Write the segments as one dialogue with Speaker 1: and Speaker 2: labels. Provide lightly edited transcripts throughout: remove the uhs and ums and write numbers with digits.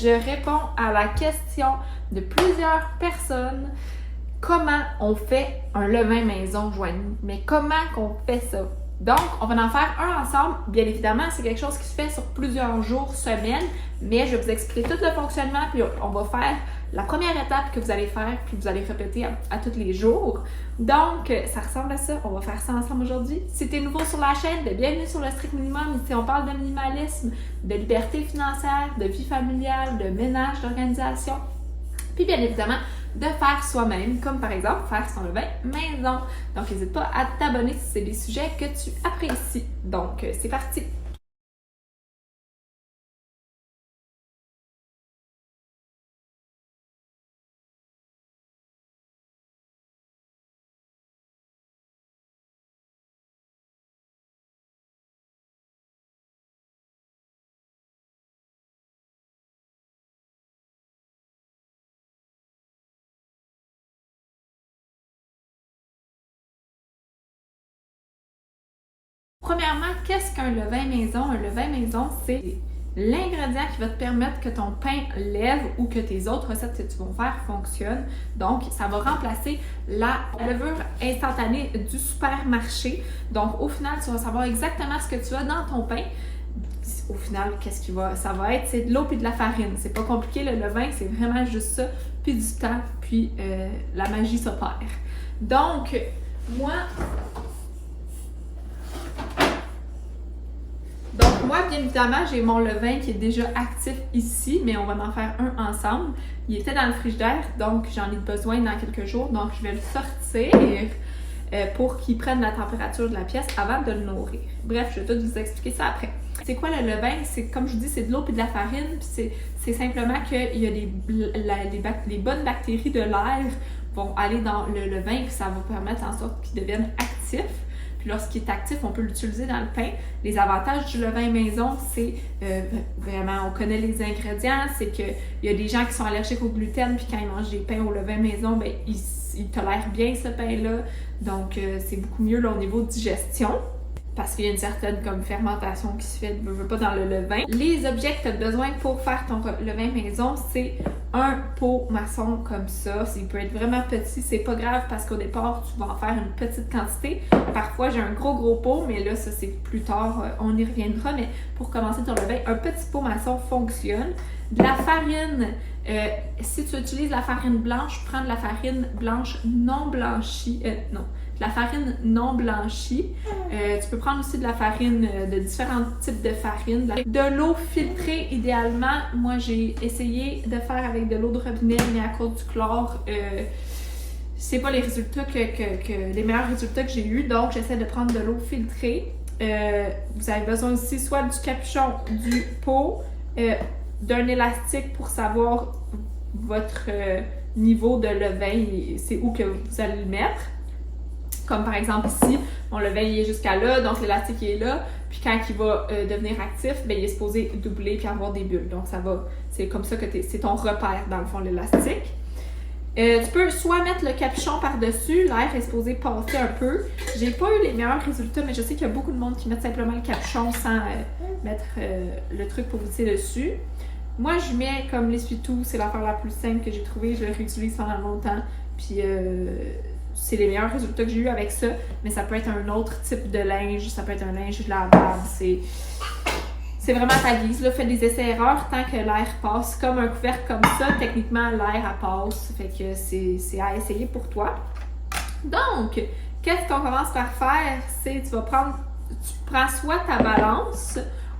Speaker 1: je réponds à la question de plusieurs personnes. Comment on fait un levain maison, Joanie? Mais comment qu'on fait ça? Donc, on va en faire un ensemble. Bien évidemment, c'est quelque chose qui se fait sur plusieurs jours, semaines, mais je vais vous expliquer tout le fonctionnement, puis on va faire la première étape que vous allez faire, puis vous allez répéter à tous les jours. Donc, ça ressemble à ça. On va faire ça ensemble aujourd'hui. Si tu es nouveau sur la chaîne, bienvenue sur le Strict Minimum. Ici, on parle de minimalisme, de liberté financière, de vie familiale, de ménage, d'organisation. Puis bien évidemment, de faire soi-même, comme par exemple faire son levain maison. Donc n'hésite pas à t'abonner si c'est des sujets que tu apprécies. Donc c'est parti! Premièrement, qu'est-ce qu'un levain maison? Un levain maison, c'est l'ingrédient qui va te permettre que ton pain lève ou que tes autres recettes que tu vas faire fonctionnent. Donc, ça va remplacer la levure instantanée du supermarché. Donc, au final, tu vas savoir exactement ce que tu as dans ton pain. Au final, qu'est-ce qu'il va? Ça va être, c'est de l'eau puis de la farine. C'est pas compliqué, le levain, c'est vraiment juste ça, puis du temps, puis la magie s'opère. Donc, moi, bien évidemment, j'ai mon levain qui est déjà actif ici, mais on va en faire un ensemble. Il était dans le frigidaire, donc j'en ai besoin dans quelques jours. Donc, je vais le sortir pour qu'il prenne la température de la pièce avant de le nourrir. Bref, je vais tout vous expliquer ça après. C'est quoi le levain? C'est, comme je vous dis, c'est de l'eau et de la farine. Puis c'est simplement qu'il y a les bonnes bactéries de l'air vont aller dans le levain, puis ça va permettre en sorte qu'il devienne actif. Puis lorsqu'il est actif, on peut l'utiliser dans le pain. Les avantages du levain maison, c'est vraiment, on connaît les ingrédients, c'est qu'il y a des gens qui sont allergiques au gluten, puis quand ils mangent des pains au levain maison, ben ils tolèrent bien ce pain-là. Donc, c'est beaucoup mieux là, au niveau de digestion, parce qu'il y a une certaine comme fermentation qui se fait pas dans le levain. Les objets que tu as besoin pour faire ton levain maison, c'est un pot maçon comme ça. Il peut être vraiment petit, c'est pas grave parce qu'au départ, tu vas en faire une petite quantité. Parfois, j'ai un gros pot, mais là, ça c'est plus tard, on y reviendra. Mais pour commencer ton levain, un petit pot maçon fonctionne. De la farine, si tu utilises la farine blanche, prends de la farine blanche non blanchie, de la farine non blanchie. Tu peux prendre aussi de la farine, de différents types de farine. De l'eau filtrée, idéalement. Moi, j'ai essayé de faire avec de l'eau de robinet, mais à cause du chlore, c'est pas les résultats les meilleurs résultats que j'ai eus. Donc, j'essaie de prendre de l'eau filtrée. Vous avez besoin aussi soit du capuchon, du pot, d'un élastique pour savoir votre niveau de levain, c'est où que vous allez le mettre. Comme par exemple ici, mon levain il est jusqu'à là, donc l'élastique il est là, puis quand il va devenir actif, ben, il est supposé doubler puis avoir des bulles. Donc ça va, c'est comme ça que c'est ton repère dans le fond, l'élastique. Tu peux soit mettre le capuchon par-dessus, l'air est supposé passer un peu. J'ai pas eu les meilleurs résultats, mais je sais qu'il y a beaucoup de monde qui met simplement le capuchon sans mettre le truc pour visser dessus. Moi, je mets comme l'essuie-tout, c'est l'affaire la plus simple que j'ai trouvée, je le réutilise pendant longtemps, puis c'est les meilleurs résultats que j'ai eu avec ça, mais ça peut être un autre type de linge, ça peut être un linge lavable, c'est vraiment à ta guise, là, fais des essais-erreurs tant que l'air passe, comme un couvercle comme ça, techniquement l'air passe, fait que c'est à essayer pour toi. Donc, qu'est-ce qu'on commence par faire, c'est tu prends soit ta balance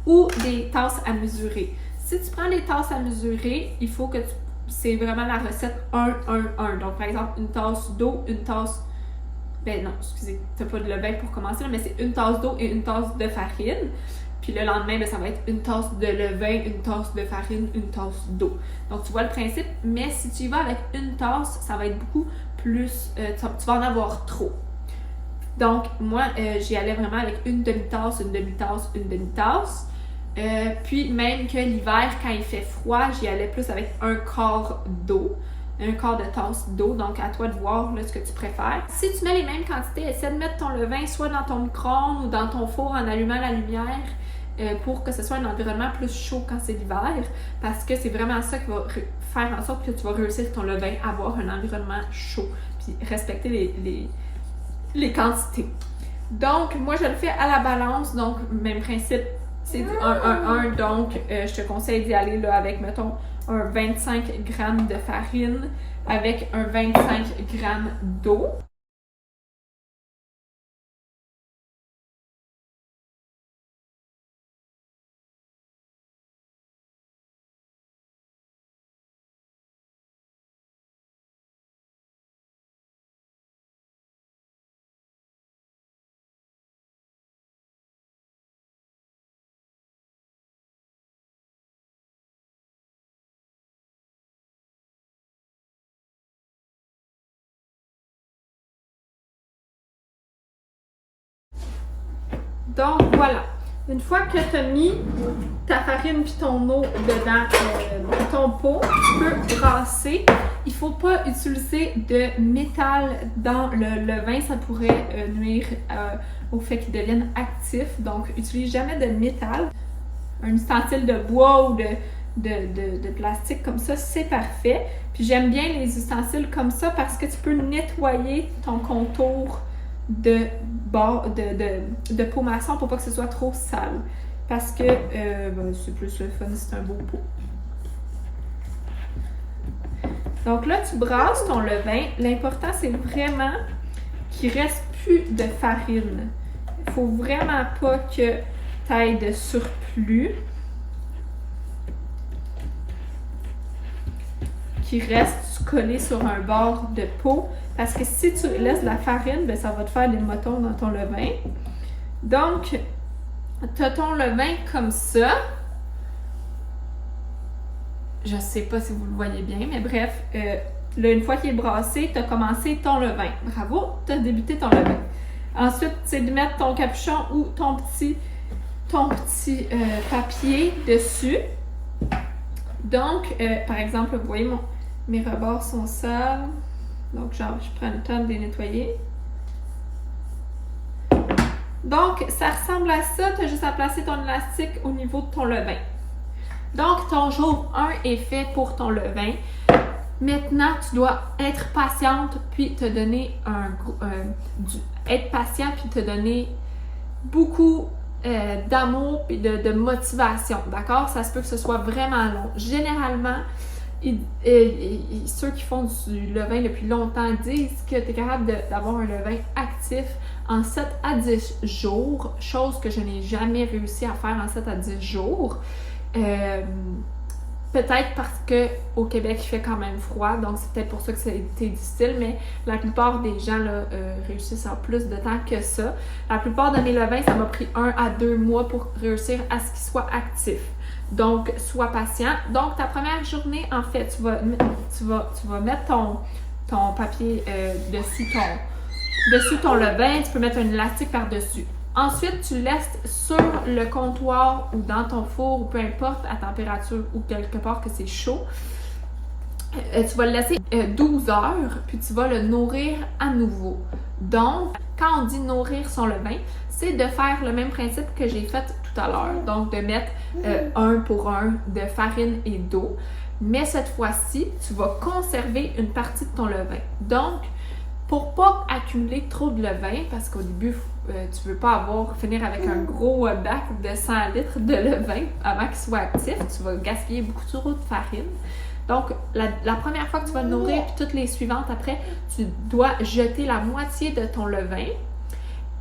Speaker 1: ou des tasses à mesurer. Si tu prends des tasses à mesurer, il faut que c'est vraiment la recette 1-1-1. Donc, par exemple, une tasse d'eau, une tasse... Ben non, excusez, t'as pas de levain pour commencer, là, mais c'est une tasse d'eau et une tasse de farine. Puis le lendemain, ben, ça va être une tasse de levain, une tasse de farine, une tasse d'eau. Donc, tu vois le principe, mais si tu y vas avec une tasse, ça va être beaucoup plus... tu vas en avoir trop. Donc, moi, j'y allais vraiment avec une demi-tasse, une demi-tasse, une demi-tasse. Puis même que l'hiver, quand il fait froid, j'y allais plus avec un quart d'eau, un quart de tasse d'eau. Donc à toi de voir là, ce que tu préfères. Si tu mets les mêmes quantités, essaie de mettre ton levain soit dans ton micro-ondes ou dans ton four en allumant la lumière. pour que ce soit un environnement plus chaud quand c'est l'hiver, parce que c'est vraiment ça qui va faire en sorte que tu vas réussir ton levain à avoir un environnement chaud, puis respecter les quantités. Donc, moi, je le fais à la balance, donc même principe, c'est du 1-1-1, donc je te conseille d'y aller là, avec, mettons, un 25 g de farine avec un 25 g d'eau. Donc voilà, une fois que tu as mis ta farine puis ton eau dedans ton pot, tu peux brasser. Il ne faut pas utiliser de métal dans le levain, ça pourrait nuire au fait qu'il devienne actif. Donc, utilise jamais de métal. Un ustensile de bois ou de plastique comme ça, c'est parfait. Puis j'aime bien les ustensiles comme ça parce que tu peux nettoyer ton contour de pot maçon pour pas que ce soit trop sale. Parce que c'est plus le fun, c'est un beau pot. Donc là, tu brasses ton levain. L'important, c'est vraiment qu'il ne reste plus de farine. Il ne faut vraiment pas que tu aies de surplus. Qui reste collé sur un bord de pot. Parce que si tu laisses de la farine, bien, ça va te faire des motons dans ton levain. Donc, tu as ton levain comme ça. Je ne sais pas si vous le voyez bien, mais bref, là, une fois qu'il est brassé, tu as commencé ton levain. Bravo, tu as débuté ton levain. Ensuite, c'est de mettre ton capuchon ou ton petit papier dessus. Donc, par exemple, vous voyez, mes rebords sont sales. Donc, genre, je prends le temps de les nettoyer. Donc, ça ressemble à ça. Tu as juste à placer ton élastique au niveau de ton levain. Donc, ton jour 1 est fait pour ton levain. Maintenant, tu dois être patiente puis te donner être patient puis te donner beaucoup d'amour et de motivation. D'accord? Ça se peut que ce soit vraiment long. Généralement, ceux qui font du levain depuis longtemps disent que tu es capable d'avoir un levain actif en 7 à 10 jours, chose que je n'ai jamais réussi à faire en 7 à 10 jours. Peut-être parce qu'au Québec, il fait quand même froid, donc c'est peut-être pour ça que ça a été difficile, mais la plupart des gens là, réussissent en plus de temps que ça. La plupart de mes levains, ça m'a pris 1 à 2 mois pour réussir à ce qu'ils soient actifs. Donc, sois patient. Donc, ta première journée, en fait, tu vas mettre ton papier dessus ton levain. Tu peux mettre un élastique par-dessus. Ensuite, tu laisses sur le comptoir ou dans ton four, ou peu importe, à température ou quelque part que c'est chaud. Tu vas le laisser 12 heures, puis tu vas le nourrir à nouveau. Donc, quand on dit nourrir son levain, c'est de faire le même principe que j'ai fait tout à l'heure. Donc, de mettre 1 pour 1 de farine et d'eau. Mais cette fois-ci, tu vas conserver une partie de ton levain. Donc, pour pas accumuler trop de levain, parce qu'au début, tu veux pas finir avec un gros bac de 100 litres de levain avant qu'il soit actif, tu vas gaspiller beaucoup trop de farine. Donc, la première fois que tu vas le nourrir, puis toutes les suivantes après, tu dois jeter la moitié de ton levain.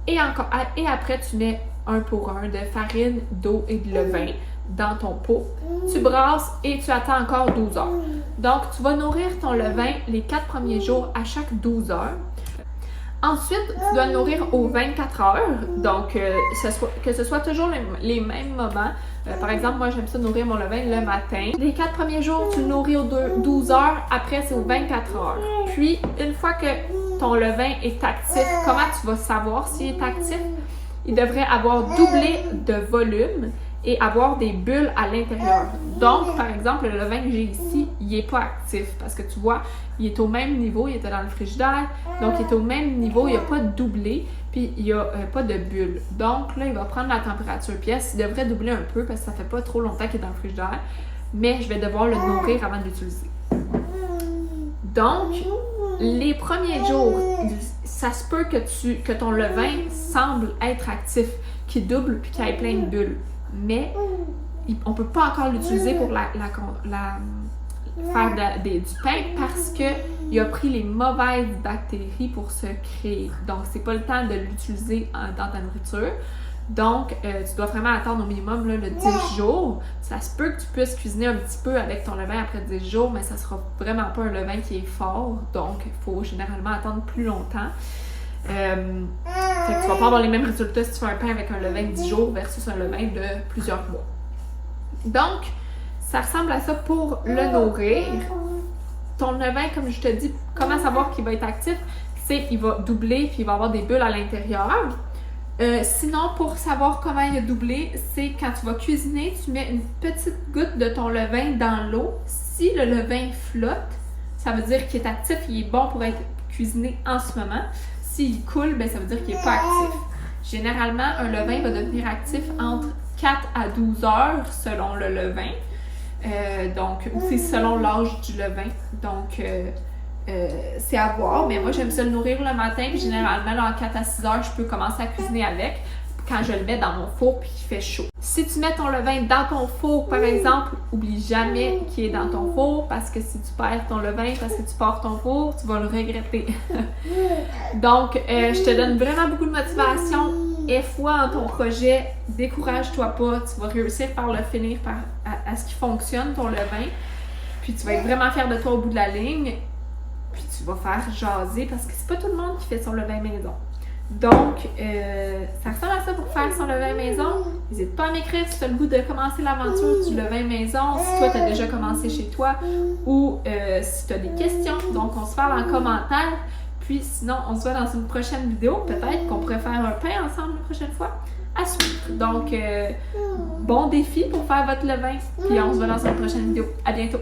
Speaker 1: Et après, tu mets 1 pour 1 de farine, d'eau et de levain dans ton pot. Tu brasses et tu attends encore 12 heures. Donc, tu vas nourrir ton levain les 4 premiers jours à chaque 12 heures. Ensuite, tu dois le nourrir aux 24 heures. Donc, que ce soit toujours les mêmes moments. Par exemple, moi, j'aime ça nourrir mon levain le matin. Les 4 premiers jours, tu le nourris aux 12 heures. Après, c'est aux 24 heures. Puis, une fois que ton levain est actif, comment tu vas savoir s'il est actif? Il devrait avoir doublé de volume et avoir des bulles à l'intérieur. Donc, par exemple, le levain que j'ai ici, il est pas actif parce que tu vois, il est au même niveau, il était dans le frigidaire, donc il est au même niveau, il n'y a pas de doublé, puis il n'y a pas de bulle. Donc là, il va prendre la température pièce, il devrait doubler un peu parce que ça fait pas trop longtemps qu'il est dans le frigidaire, mais je vais devoir le nourrir avant de l'utiliser. Donc, les premiers jours, ça se peut que ton levain semble être actif, qu'il double puis qu'il y ait plein de bulles. Mais on ne peut pas encore l'utiliser pour faire du pain parce qu'il a pris les mauvaises bactéries pour se créer. Donc, c'est pas le temps de l'utiliser dans ta nourriture. Donc, tu dois vraiment attendre au minimum là, le 10 jours. Ça se peut que tu puisses cuisiner un petit peu avec ton levain après 10 jours, mais ça sera vraiment pas un levain qui est fort. Donc, il faut généralement attendre plus longtemps. Fait que tu vas pas avoir les mêmes résultats si tu fais un pain avec un levain de 10 jours versus un levain de plusieurs mois. Donc, ça ressemble à ça pour le nourrir. Ton levain, comme je te dis, comment savoir qu'il va être actif? C'est qu'il va doubler puis il va avoir des bulles à l'intérieur. Sinon, pour savoir comment il a doublé, c'est quand tu vas cuisiner, tu mets une petite goutte de ton levain dans l'eau. Si le levain flotte, ça veut dire qu'il est actif, il est bon pour être cuisiné en ce moment. S'il coule, ben, ça veut dire qu'il n'est pas actif. Généralement, un levain va devenir actif entre 4 à 12 heures selon le levain. Donc, aussi selon l'âge du levain. Donc, c'est à voir, mais moi j'aime ça le nourrir le matin, puis généralement là, en 4 à 6 heures, je peux commencer à cuisiner avec quand je le mets dans mon four puis qu'il fait chaud. Si tu mets ton levain dans ton four, par exemple, oublie jamais qu'il est dans ton four parce que si tu perds ton levain parce que tu pars ton four, tu vas le regretter. Donc, je te donne vraiment beaucoup de motivation. Aie foi en ton projet, décourage-toi pas, tu vas réussir par le finir à ce qui fonctionne, ton levain. Puis tu vas être vraiment fier de toi au bout de la ligne. Puis tu vas faire jaser parce que c'est pas tout le monde qui fait son levain maison. Donc, ça ressemble à ça pour faire son levain maison. N'hésite pas à m'écrire si tu as le goût de commencer l'aventure du levain maison, si toi tu as déjà commencé chez toi ou si tu as des questions. Donc, on se parle en commentaire. Puis sinon, on se voit dans une prochaine vidéo. Peut-être qu'on pourrait faire un pain ensemble la prochaine fois. À suivre. Donc, bon défi pour faire votre levain. Puis on se voit dans une prochaine vidéo. À bientôt!